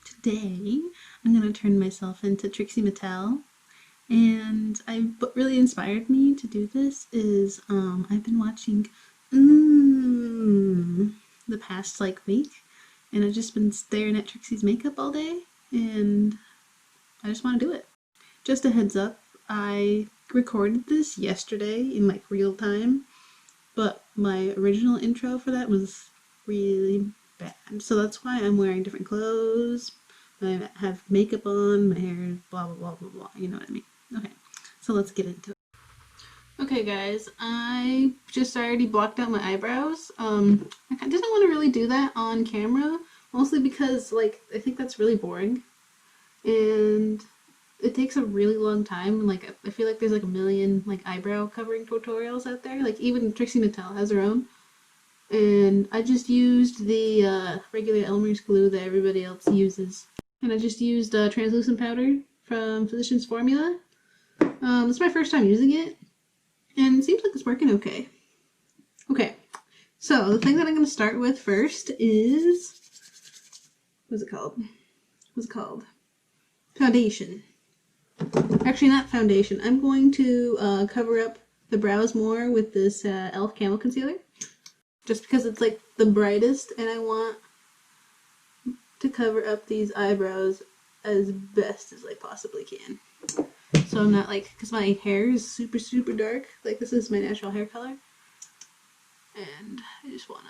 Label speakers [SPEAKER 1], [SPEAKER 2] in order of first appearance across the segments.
[SPEAKER 1] Today I'm going to turn myself into Trixie Mattel, and what really inspired me to do this is I've been watching the past week, and I've just been staring at Trixie's makeup all day, and I just want to do it. Just a heads up, I recorded this yesterday in real time, but my original intro for that was really bad. So that's why I'm wearing different clothes. I have makeup on, my hair, blah blah blah blah blah. You know what I mean? Okay, so let's get into it. Okay, guys, I just already blocked out my eyebrows. I didn't want to really do that on camera, mostly because I think that's really boring, and it takes a really long time. I feel like there's a million eyebrow covering tutorials out there. Even Trixie Mattel has her own. And I just used the regular Elmer's glue that everybody else uses. And I just used translucent powder from Physicians Formula. It's my first time using it, and it seems like it's working okay. Okay, so the thing that I'm going to start with first is, what's it called? Foundation. Actually, not foundation. I'm going to cover up the brows more with this e.l.f. Camo Concealer. Just because it's the brightest, and I want to cover up these eyebrows as best as I possibly can. So I'm not because my hair is super super dark, this is my natural hair color, and I just want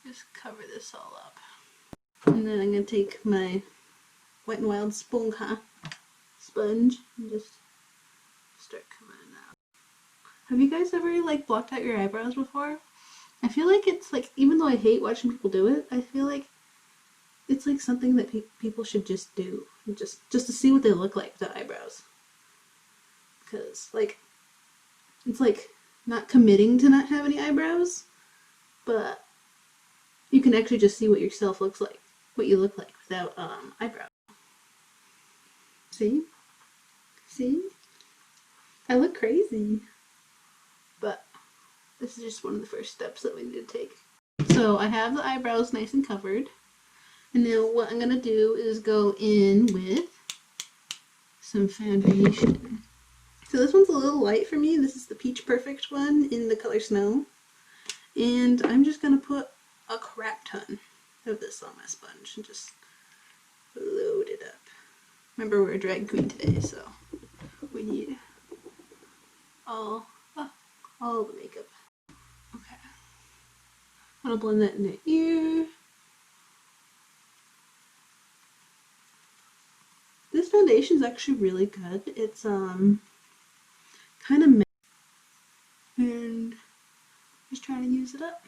[SPEAKER 1] to cover this all up. And then I'm going to take my Wet n Wild sponge and just start covering it up. Have you guys ever blocked out your eyebrows before? I feel like it's even though I hate watching people do it, I feel like it's something that people should just do, just to see what they look like with the eyebrows. Because it's not committing to not have any eyebrows, but you can actually just see what yourself looks like, what you look like without eyebrows. See? I look crazy. But this is just one of the first steps that we need to take. So I have the eyebrows nice and covered. And now what I'm going to do is go in with some foundation. So this one's a little light for me. This is the Peach Perfect one in the color Snow. And I'm just going to put a crap ton of this on my sponge and just load it up. Remember, we're a drag queen today, so we need all the makeup. Okay. I'm gonna blend that in the ear. This foundation is actually really good. It's kind of matte, and just trying to use it up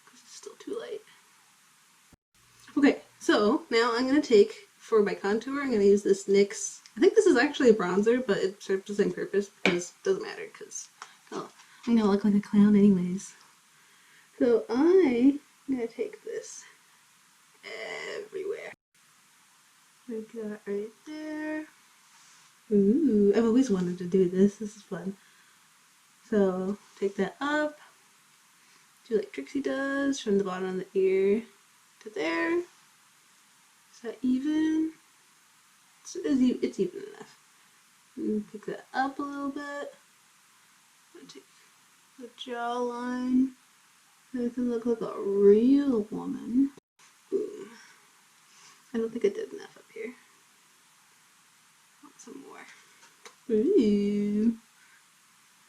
[SPEAKER 1] because it's still too light. Okay, so now I'm gonna take, for my contour, I'm gonna use this NYX. I think this is actually a bronzer, but it serves the same purpose because it doesn't matter, because I'm gonna look like a clown anyways. So I'm gonna take this everywhere. We got right there. Ooh, I've always wanted to do this. This is fun. So take that up. Do like Trixie does, from the bottom of the ear to there. Is that even? It's even enough. And pick that up a little bit. I'm gonna take the jawline. So I can look like a real woman. Boom. I don't think I did enough up here. I want some more. Ooh.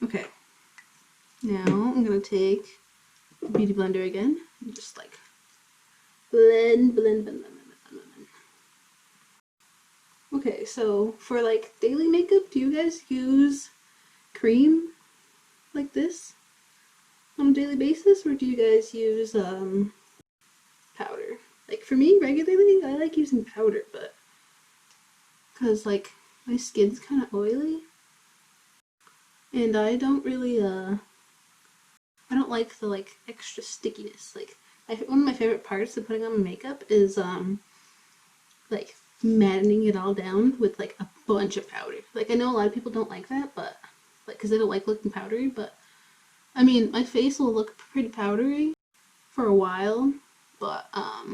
[SPEAKER 1] Okay. Now I'm gonna take the Beauty Blender again and just blend. Okay, so for daily makeup, do you guys use cream like this on a daily basis, or do you guys use powder? For me, regularly, I like using powder, but because my skin's kind of oily, and I don't really I don't like the extra stickiness. One of my favorite parts of putting on my makeup is maddening it all down with a bunch of powder. I know a lot of people don't like that, but because they don't like looking powdery, but I mean, my face will look pretty powdery for a while, but a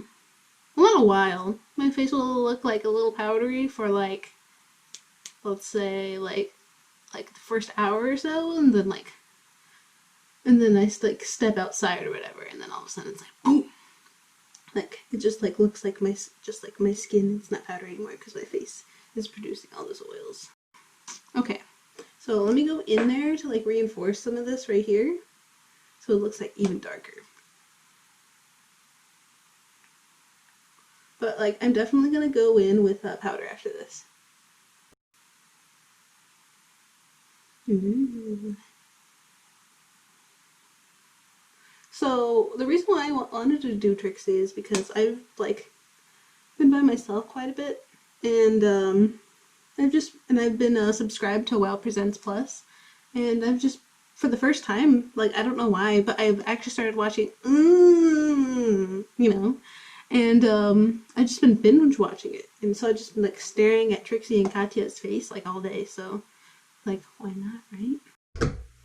[SPEAKER 1] little while. My face will look like a little powdery for like, let's say like the first hour or so, and then I like step outside or whatever, and then all of a sudden it's like boom, like it just like looks like my skin. It's not powdery anymore because my face is producing all those oils. Okay, so let me go in there to like reinforce some of this right here, so it looks like even darker. But like I'm definitely gonna go in with powder after this. Ooh. So the reason why I wanted to do Trixie is because I've like been by myself quite a bit, and I've been subscribed to Wow Presents Plus, and I've just for the first time, like I don't know why, but I've actually started watching, and I've just been binge watching it, and so I've just been like staring at Trixie and Katya's face like all day. So like why not, right?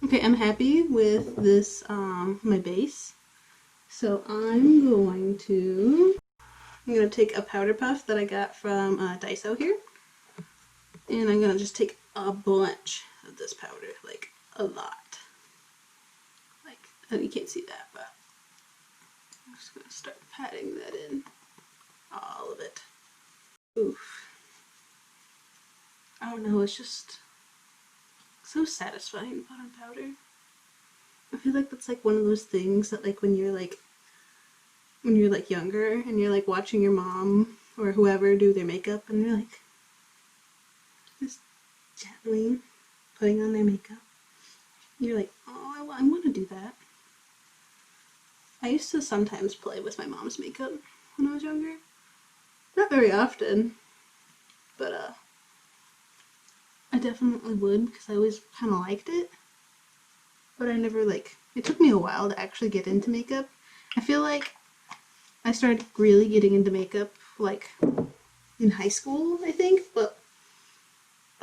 [SPEAKER 1] Okay, I'm happy with this, my base. So I'm going to take a powder puff that I got from Daiso here. And I'm going to just take a bunch of this powder, like a lot. Like, you can't see that, but I'm just going to start patting that in. All of it. Oof. I don't know, it's just so satisfying to put on powder. I feel like that's like one of those things that like when you're like younger and you're like watching your mom or whoever do their makeup and you're like just gently putting on their makeup. You're like, oh, I want to do that. I used to sometimes play with my mom's makeup when I was younger. Not very often, but I definitely would because I always kind of liked it. But I never like, it took me a while to actually get into makeup. I feel like I started really getting into makeup like in high school, I think, but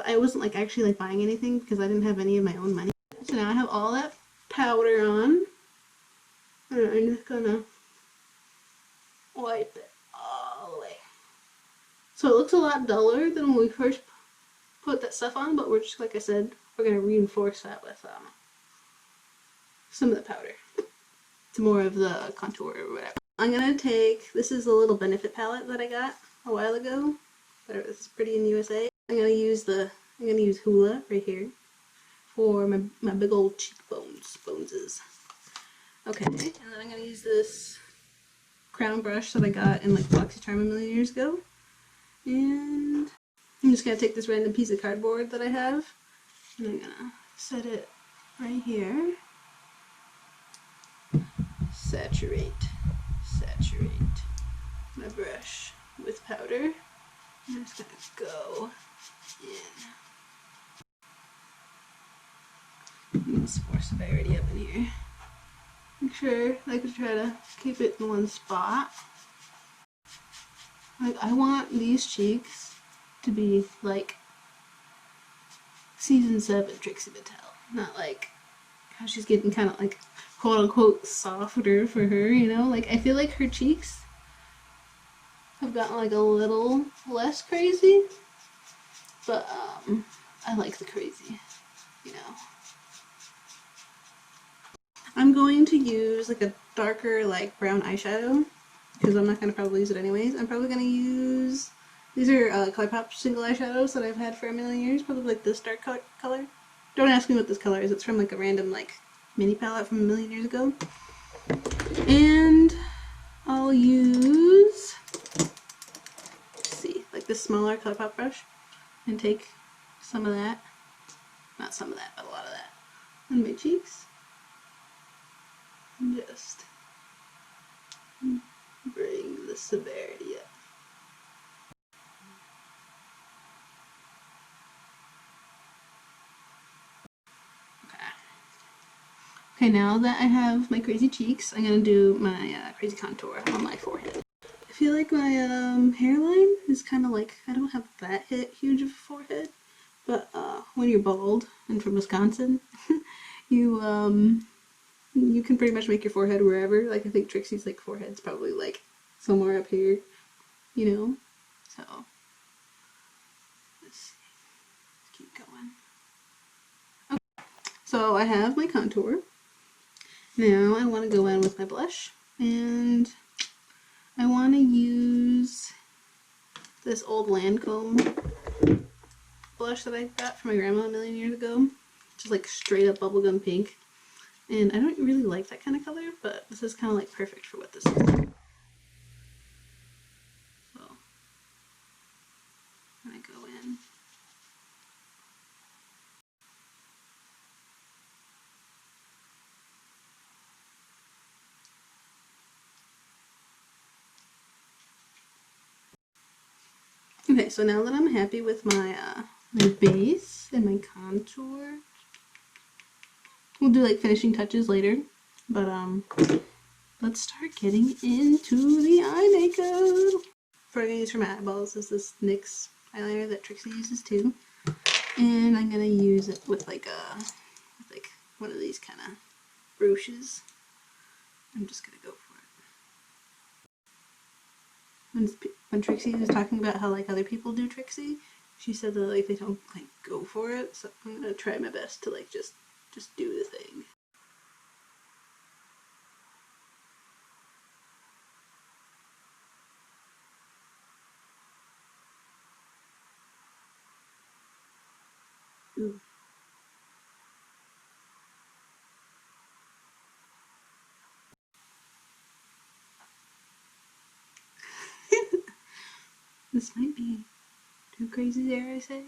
[SPEAKER 1] I wasn't like actually like buying anything because I didn't have any of my own money. So now I have all that powder on, and I'm just gonna wipe it all the way. So it looks a lot duller than when we first put that stuff on, but we're just, like I said, we're gonna reinforce that with some of the powder. It's more of the contour or whatever. I'm gonna take, this is a little Benefit palette that I got a while ago. This is Pretty in the USA. I'm gonna use Hoola right here for my big old boneses. Okay, and then I'm gonna use this crown brush that I got in like BoxyCharm a million years ago. And I'm just gonna take this random piece of cardboard that I have, and I'm gonna set it right here. Saturate my brush with powder. I'm just gonna go in. Need some more severity up in here. Make sure I could try to keep it in one spot. Like I want these cheeks to be like season 7 Trixie Mattel, not like how she's getting kind of like quote unquote softer for her, you know? Like I feel like her cheeks have gotten like a little less crazy, but I like the crazy, you know. I'm going to use like a darker like brown eyeshadow because I'm not going to probably use it anyways. I'm probably going to use, these are Colourpop single eyeshadows that I've had for a million years, probably like this dark color. Don't ask me what this color is, it's from like a random like mini palette from a million years ago. And I'll use, let's see, like this smaller Colourpop brush and take some of that, not some of that, but a lot of that, on my cheeks. And just bring the severity up. Okay, now that I have my crazy cheeks, I'm gonna do my crazy contour on my forehead. I feel like my hairline is kind of like, I don't have that huge of a forehead, but when you're bald and from Wisconsin, you You can pretty much make your forehead wherever. Like, I think Trixie's like forehead's probably like somewhere up here, you know? So, let's see. Let's keep going. Okay. So I have my contour. Now I want to go in with my blush, and I want to use this old Lancome blush that I got from my grandma a million years ago. Just like straight up bubblegum pink. And I don't really like that kind of color, but this is kind of like perfect for what this is. So, when I go in. Okay, so now that I'm happy with my my base and my contour, we'll do like finishing touches later. But let's start getting into the eye makeup. What I'm gonna use for my eyeballs is this NYX eyeliner that Trixie uses too, and I'm gonna use it with like one of these kind of brooches. I'm just gonna go for it. When Trixie was talking about how like other people do Trixie, she said that like they don't like go for it. So I'm gonna try my best to like just do the thing. Ooh. This might be too crazy, dare I say?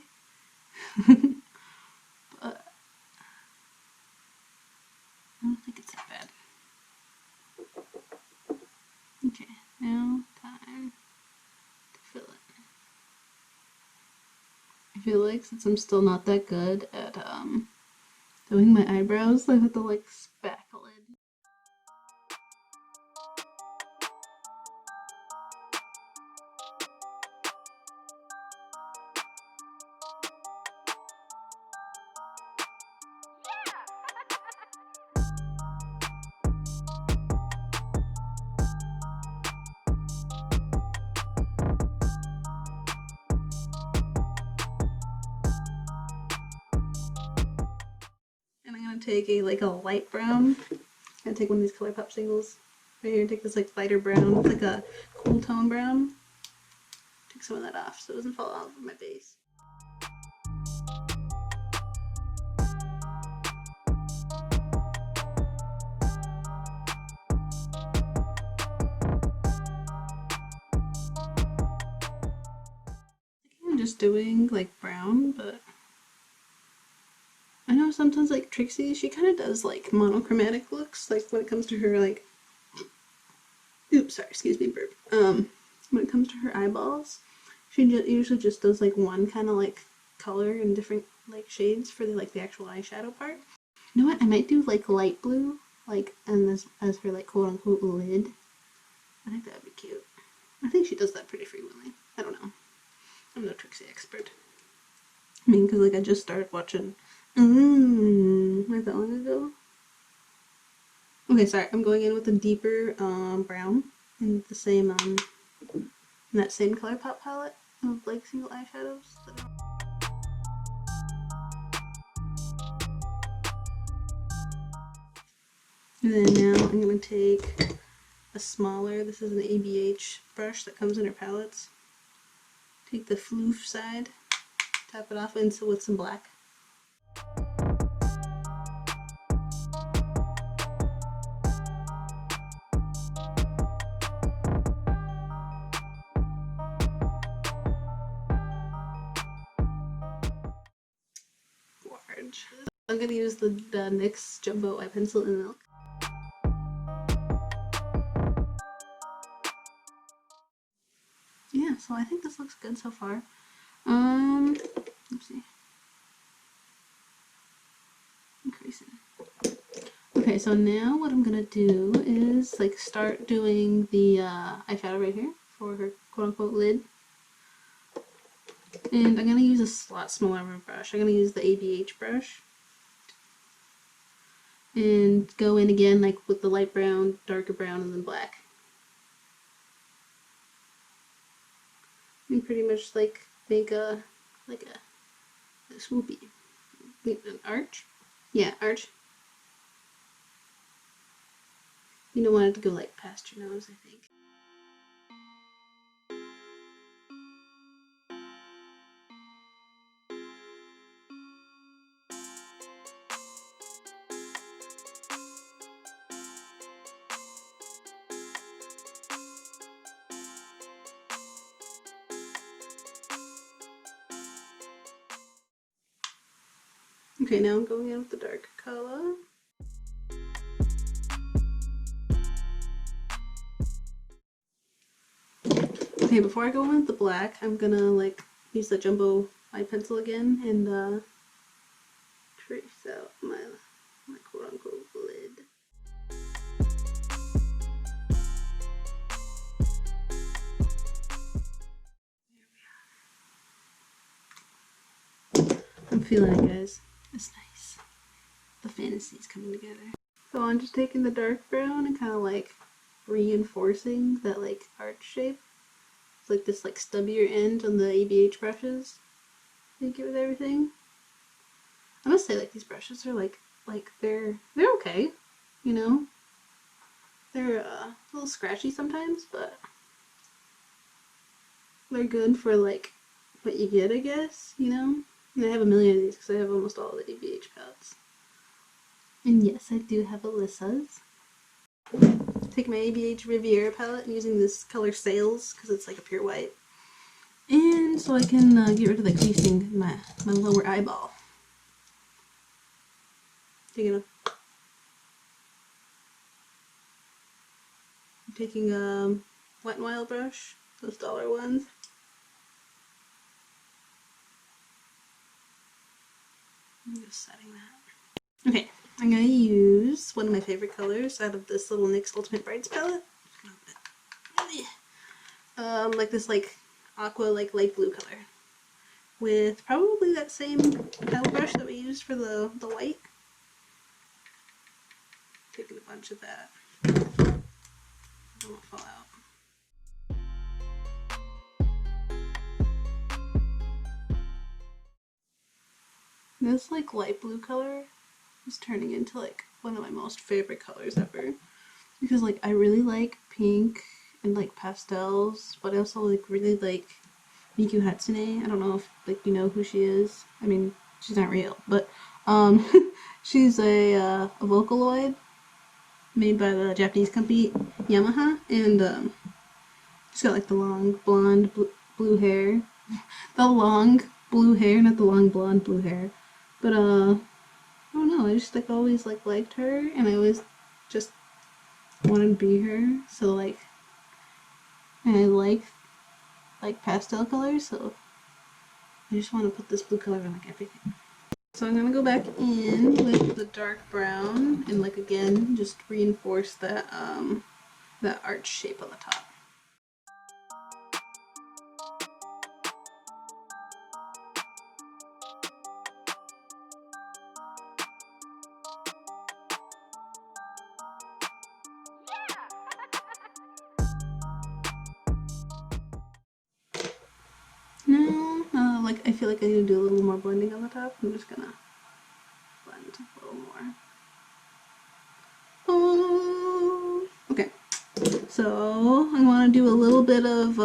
[SPEAKER 1] But I don't think it's that bad. Okay, now time to fill it. I feel like since I'm still not that good at doing my eyebrows, I have to like spackle it. And I'm gonna take a light brown. I'm gonna take one of these Colourpop singles right here and take this like lighter brown, like a cool tone brown. Take some of that off so it doesn't fall all over my base. I'm just doing like brown, but I know sometimes like Trixie, she kind of does like monochromatic looks, like when it comes to her like, oops, sorry, excuse me, burp. When it comes to her eyeballs, she usually just does like one kind of like color in different like shades for the like the actual eyeshadow part. You know what? I might do like light blue, like and as her like quote unquote lid. I think that would be cute. I think she does that pretty frequently. I don't know. I'm no Trixie expert. I mean, because like I just started watching. Like that long ago. Okay, sorry. I'm going in with a deeper brown in the same in that same Colourpop palette of like single eyeshadows. And then now I'm gonna take a smaller. This is an ABH brush that comes in her palettes. Take the floof side, tap it off into with some black. Large. I'm gonna use the NYX Jumbo Eye Pencil in Milk. Yeah, so I think this looks good so far. Let's see. Increasing. Okay, so now what I'm gonna do is like start doing the eyeshadow right here for her quote-unquote lid. And I'm gonna use a lot smaller brush. I'm gonna use the ABH brush. and go in again like with the light brown, darker brown, and then black. And pretty much like make a swoopy, an arch. Yeah, arch. You don't want it to go like past your nose, I think. Okay, now I'm going in with the darker color. Okay, before I go in with the black, I'm gonna like use the jumbo eye pencil again and trace out my quote-unquote lid. I'm feeling it, guys. It's nice. The fantasy's coming together. So I'm just taking the dark brown and kind of like reinforcing that like arch shape. It's like this like stubbier end on the ABH brushes. Thank you with everything. I must say, like, these brushes are like they're okay, you know. They're a little scratchy sometimes, but they're good for like what you get, I guess, you know. And I have a million of these because I have almost all the ABH palettes. And yes, I do have Alyssa's. Take my ABH Riviera palette and using this color Sails because it's like a pure white. And so I can get rid of the creasing in my lower eyeball. I'm taking a Wet n Wild brush, those dollar ones. I'm just setting that. Okay, I'm going to use one of my favorite colors out of this little NYX Ultimate Brights palette. Like this like aqua like light blue color. With probably that same palette brush that we used for the white. Taking a bunch of that. It won't fall out. This like light blue color is turning into like one of my most favorite colors ever. Because like I really like pink and like pastels, but I also like really like Miku Hatsune. I don't know if like you know who she is. I mean, she's not real, but she's a Vocaloid made by the Japanese company Yamaha, and she's got like the long blonde blue hair. The long blue hair, not the long blonde blue hair. But I don't know, I just like always like liked her, and I always just wanted to be her. So like, and I like pastel colors, so I just want to put this blue color on like everything. So I'm gonna go back in with the dark brown and like again just reinforce that that arch shape on the top. Now, like I feel like I need to do a little more blending on the top. I'm just gonna blend a little more. Oh, okay. So I want to do a little bit of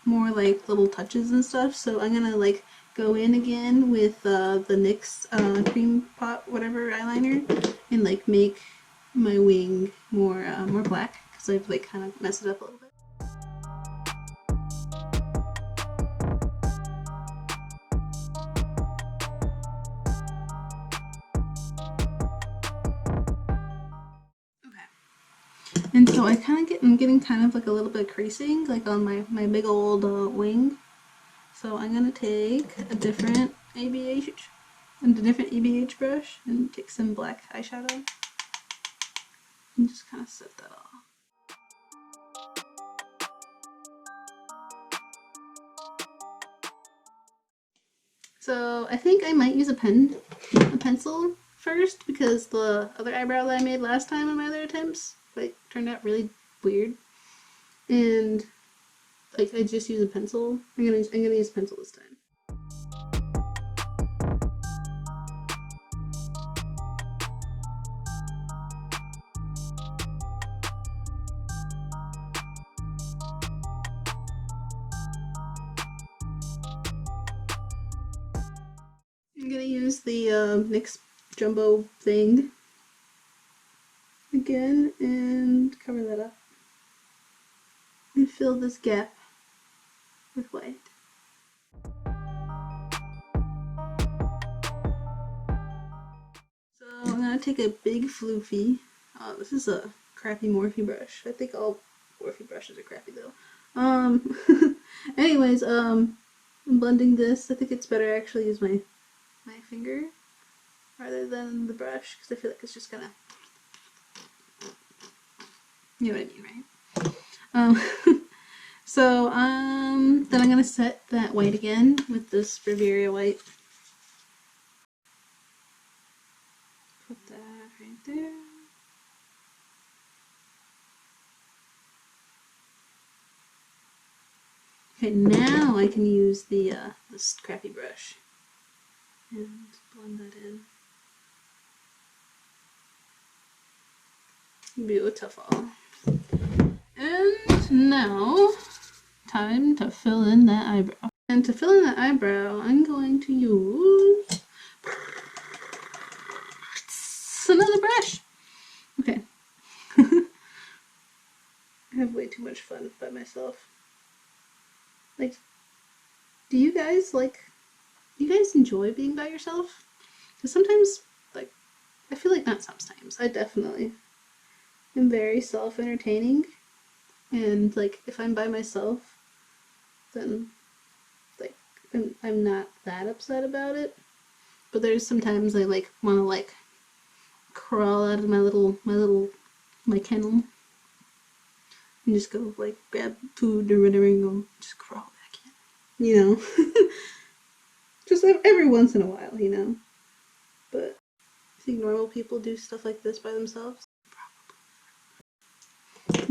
[SPEAKER 1] more like little touches and stuff. So I'm gonna like go in again with the NYX cream pot whatever eyeliner and like make my wing more more black because I've like kind of messed it up a little bit. And so I'm getting kind of like a little bit of creasing like on my big old wing. So I'm gonna take a different ABH brush and take some black eyeshadow and just kind of set that off. So I think I might use a pencil first because the other eyebrow that I made last time in my other attempts like turned out really weird, and like I just use a pencil. I'm gonna use a pencil this time. I'm gonna use the NYX Jumbo thing again and cover that up and fill this gap with white. So I'm gonna take a big floofy. This is a crappy Morphe brush. I think all Morphe brushes are crappy though. Anyways, I'm blending this. I think it's better to actually use my finger rather than the brush because I feel like it's just gonna, you know what I mean, right? So then I'm gonna set that white again with this Riviera white. Put that right there. Okay, now I can use the this crappy brush and blend that in. Beautiful. And now, time to fill in that eyebrow. And to fill in that eyebrow, I'm going to use another brush. Okay. I have way too much fun by myself. Like, do you guys enjoy being by yourself? Because sometimes, like, I feel like not sometimes, I definitely am very self-entertaining, and like if I'm by myself, then like I'm not that upset about it. But there's sometimes I like want to like crawl out of my kennel and just go like grab food or whatever and go just crawl back in, you know. Just every once in a while, you know. But I think normal people do stuff like this by themselves.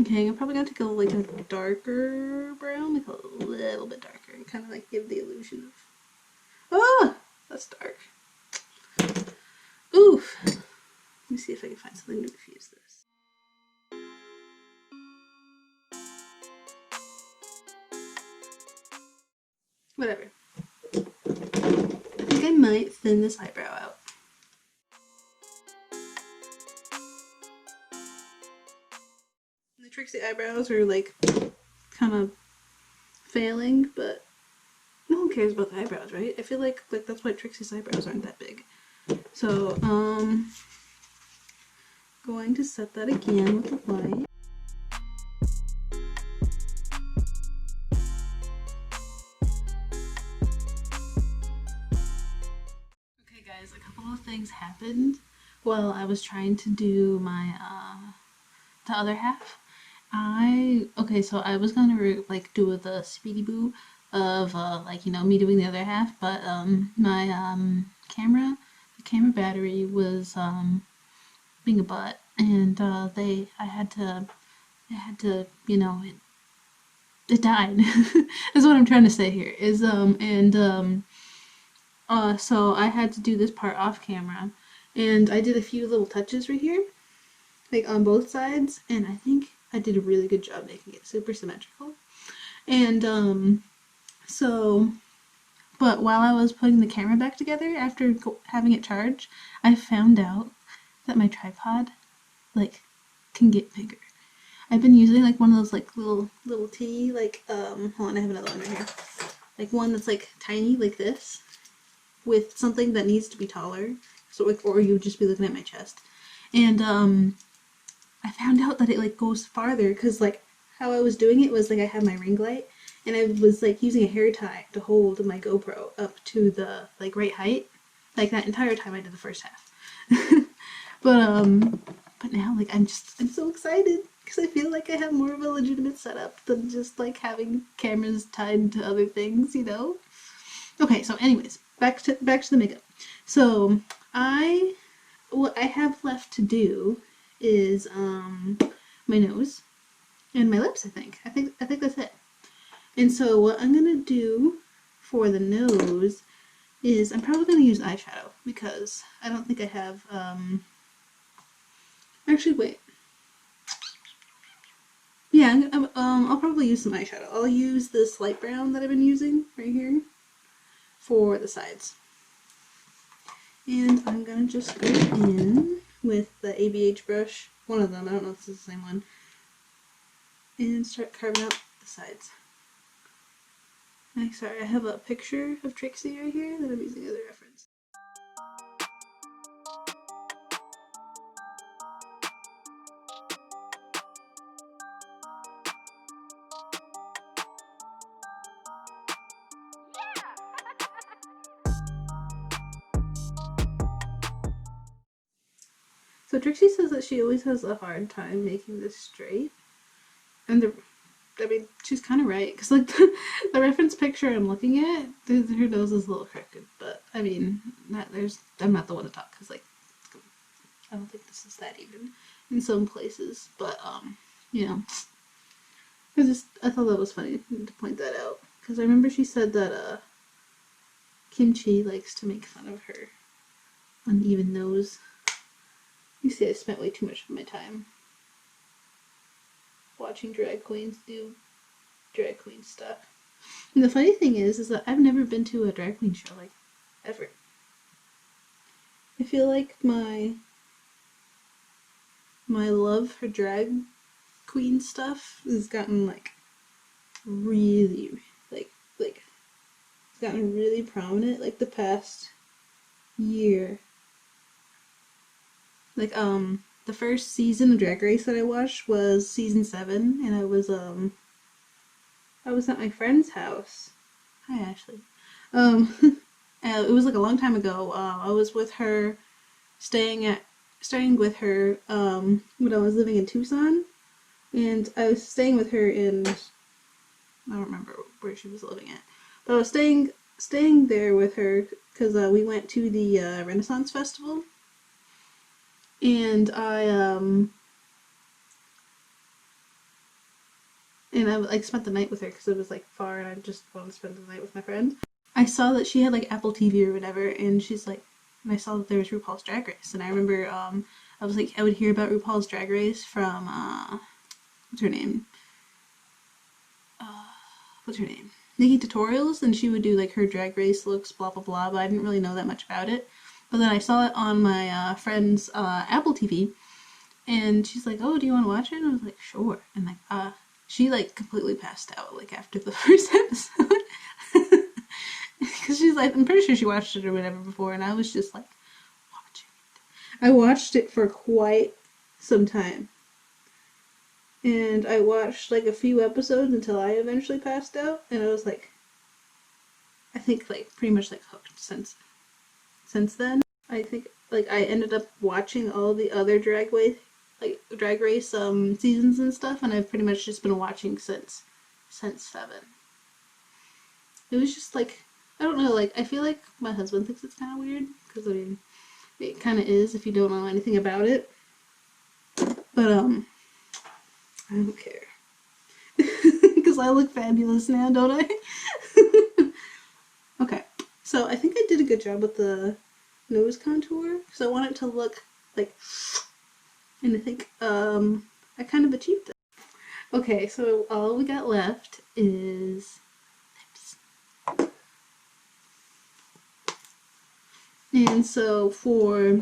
[SPEAKER 1] Okay, I'm probably gonna take a darker brown, like a little bit darker, and kind of like give the illusion of, ah, that's dark. Oof. Let me see if I can find something to diffuse this. Whatever. I think I might thin this eyebrow out. The Trixie eyebrows are like kind of failing, but no one cares about the eyebrows, right? I feel like that's why Trixie's eyebrows aren't that big. So, going to set that again with the white. Okay guys, a couple of things happened while I was trying to do my, the other half. So I was gonna like do the speedy boo of like, you know, me doing the other half, but my the camera battery was being a butt, and I had to, you know, it died. Is what I'm trying to say here. Is so I had to do this part off camera, and I did a few little touches right here, like on both sides, and I think I did a really good job making it super symmetrical. And but while I was putting the camera back together after having it charged, I found out that my tripod like can get bigger. I've been using like one of those like little T, like hold on, I have another one right here. Like one that's like tiny like this, with something that needs to be taller. So like, or you would just be looking at my chest. And I found out that it like goes farther, because like how I was doing it was like I had my ring light and I was like using a hair tie to hold my GoPro up to the like right height, like that entire time I did the first half. But now like I'm so excited because I feel like I have more of a legitimate setup than just like having cameras tied to other things, you know. Okay, so anyways, back to the makeup. So I what I have left to do is my nose and my lips, I think. I think that's it. And so what I'm gonna do for the nose is I'm probably gonna use eyeshadow because I don't think I have actually wait. Yeah, I'll probably use some eyeshadow. I'll use this light brown that I've been using right here for the sides. And I'm gonna just go in with the ABH brush, one of them, I don't know if this is the same one, and start carving out the sides. Sorry, I have a picture of Trixie right here that I'm using as a reference. So Trixie says that she always has a hard time making this straight. And I mean, she's kind of right. Because, like, the reference picture I'm looking at, her nose is a little crooked. But, I mean, I'm not the one to talk. Because, like, I don't think this is that even in some places. But, you know. I thought that was funny to point that out. Because I remember she said that, Kimchi likes to make fun of her uneven nose. You see, I spent way too much of my time watching drag queens do drag queen stuff. And the funny thing is that I've never been to a drag queen show, like, ever. I feel like my love for drag queen stuff has gotten, like, really, like, it's gotten really prominent, like, the past year. Like, the first season of Drag Race that I watched was season 7, and I was at my friend's house. Hi, Ashley. It was like a long time ago. I was with her, staying with her, when I was living in Tucson, and I was staying with her in, I don't remember where she was living at, but I was staying there with her because we went to the Renaissance Festival. And I like spent the night with her because it was like far and I just wanted to spend the night with my friend. I saw that she had like Apple TV or whatever, and she's like, and I saw that there was RuPaul's Drag Race, and I remember I was like, I would hear about RuPaul's Drag Race from what's her name? Nikki Tutorials, and she would do like her Drag Race looks, blah blah blah. But I didn't really know that much about it. But then I saw it on my friend's Apple TV, and she's like, "Oh, do you want to watch it?" And I was like, "Sure." And like, she like completely passed out like after the first episode, because she's like, I'm pretty sure she watched it or whatever before, and I was just like watching it. I watched it for quite some time, and I watched like a few episodes until I eventually passed out, and I was like, I think like pretty much like hooked since then. I think like I ended up watching all the other Drag Race seasons and stuff, and I've pretty much just been watching since 7. It was just like, I don't know, like I feel like my husband thinks it's kind of weird because I mean it kind of is if you don't know anything about it, but I don't care because I look fabulous now, don't I? Okay, so I think I did a good job with the nose contour because I want it to look like, and I think I kind of achieved it. Okay, so all we got left is lips. And so for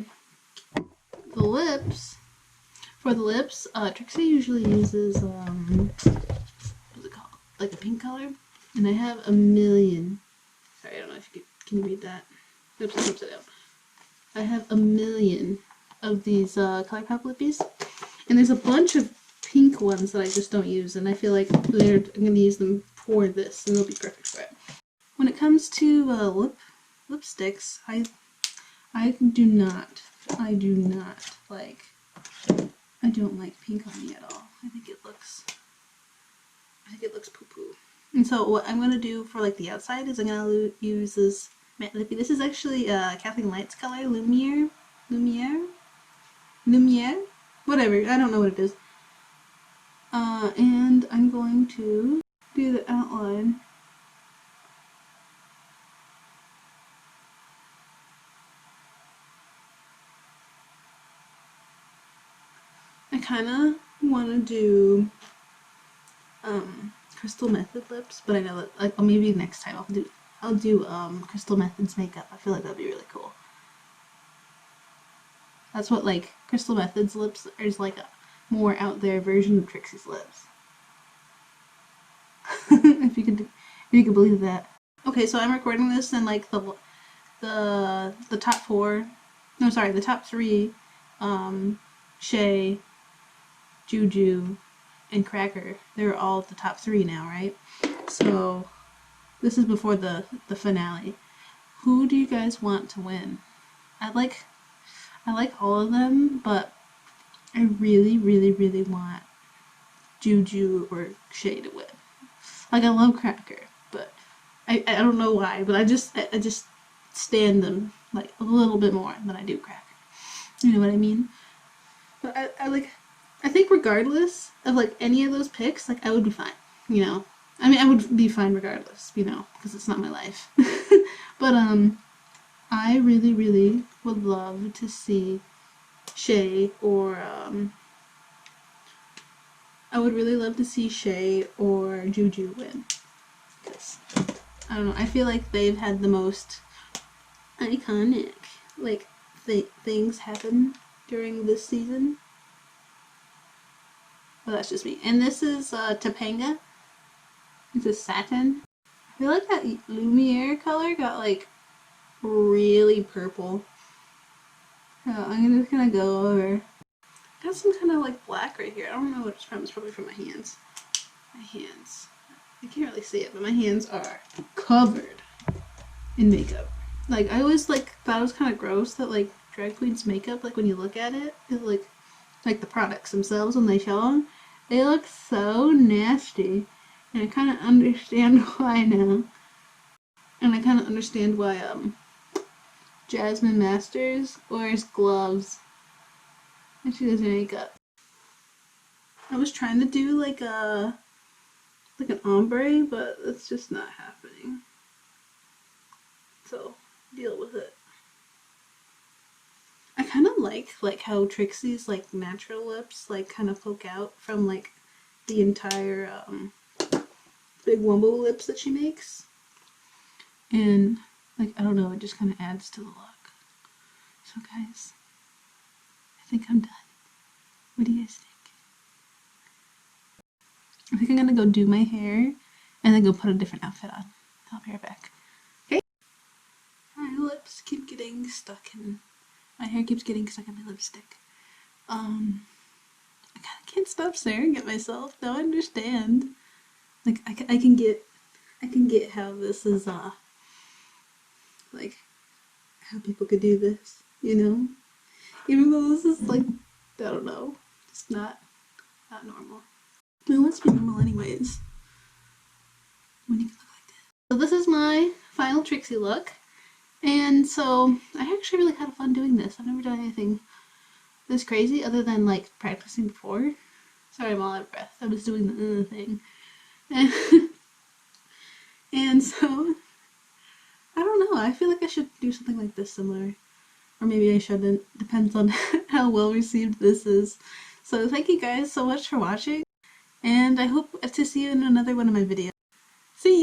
[SPEAKER 1] the lips, Trixie usually uses what's it called? Like a pink color, and I have a million. Sorry, I don't know if you can you read that? Oops, it's upside down. I have a million of these Colourpop lippies, and there's a bunch of pink ones that I just don't use, and I feel like I'm going to use them for this, and they'll be perfect for it. When it comes to lipsticks, I don't like pink on me at all. I think it looks poo-poo. And so what I'm going to do for like the outside is I'm going to use this matte lippy. This is actually Kathleen Light's color, Lumiere. Lumiere? Lumiere? Whatever, I don't know what it is. And I'm going to do the outline. I kind of want to do Crystal Method lips, but I know that like maybe next time I'll do Crystal Method's makeup. I feel like that'd be really cool. That's what like Crystal Method's lips is like a more out there version of Trixie's lips. if you could believe that. Okay, so I'm recording this in like the top four. No, sorry, the top three. Shay, Juju, and Cracker. They're all the top three now, right? So this is before the finale. Who do you guys want to win? I like all of them, but I really, really, really want Juju or Shay to win. Like I love Cracker, but I don't know why, but I just stand them like a little bit more than I do Cracker. You know what I mean? But I think regardless of like any of those picks, like I would be fine, you know. I mean, I would be fine regardless, you know, because it's not my life. But I really, really would love to see Shay or I would really love to see Shay or Juju win. Because I don't know, I feel like they've had the most iconic like things happen during this season. Well, that's just me. And this is Topanga. It's a satin. I feel like that Lumiere color got like really purple. So I'm just gonna go over. I got some kind of like black right here. I don't know what it's from. It's probably from my hands. My hands. I can't really see it, but my hands are covered in makeup. Like I always like thought it was kind of gross that like drag queens makeup, like when you look at it, is like the products themselves when they show them, they look so nasty. And I kind of understand why now. And I kind of understand why Jasmine Masters wears gloves and she does her makeup. I was trying to do like an ombre, but it's just not happening. So deal with it. I kind of like how Trixie's like natural lips like kind of poke out from like the entire big wumbo lips that she makes. And like I don't know, it just kind of adds to the look. So guys, I think I'm done. What do you guys think? I think I'm gonna go do my hair and then go put a different outfit on. I'll be right back. Okay? My lips keep getting stuck in my hair keeps getting stuck in my lipstick. I kinda can't stop staring at myself. Now I understand. Like I can get how this is like how people could do this, you know? Even though this is like I don't know. It's not normal. No, let's be normal anyways. When you can look like this. So this is my final Trixie look. And so I actually really had fun doing this. I've never done anything this crazy other than like practicing before. Sorry, I'm all out of breath. I was doing the thing. And so I don't know. I feel like I should do something like this similar. Or maybe I shouldn't. Depends on how well received this is. So thank you guys so much for watching. And I hope to see you in another one of my videos. See ya!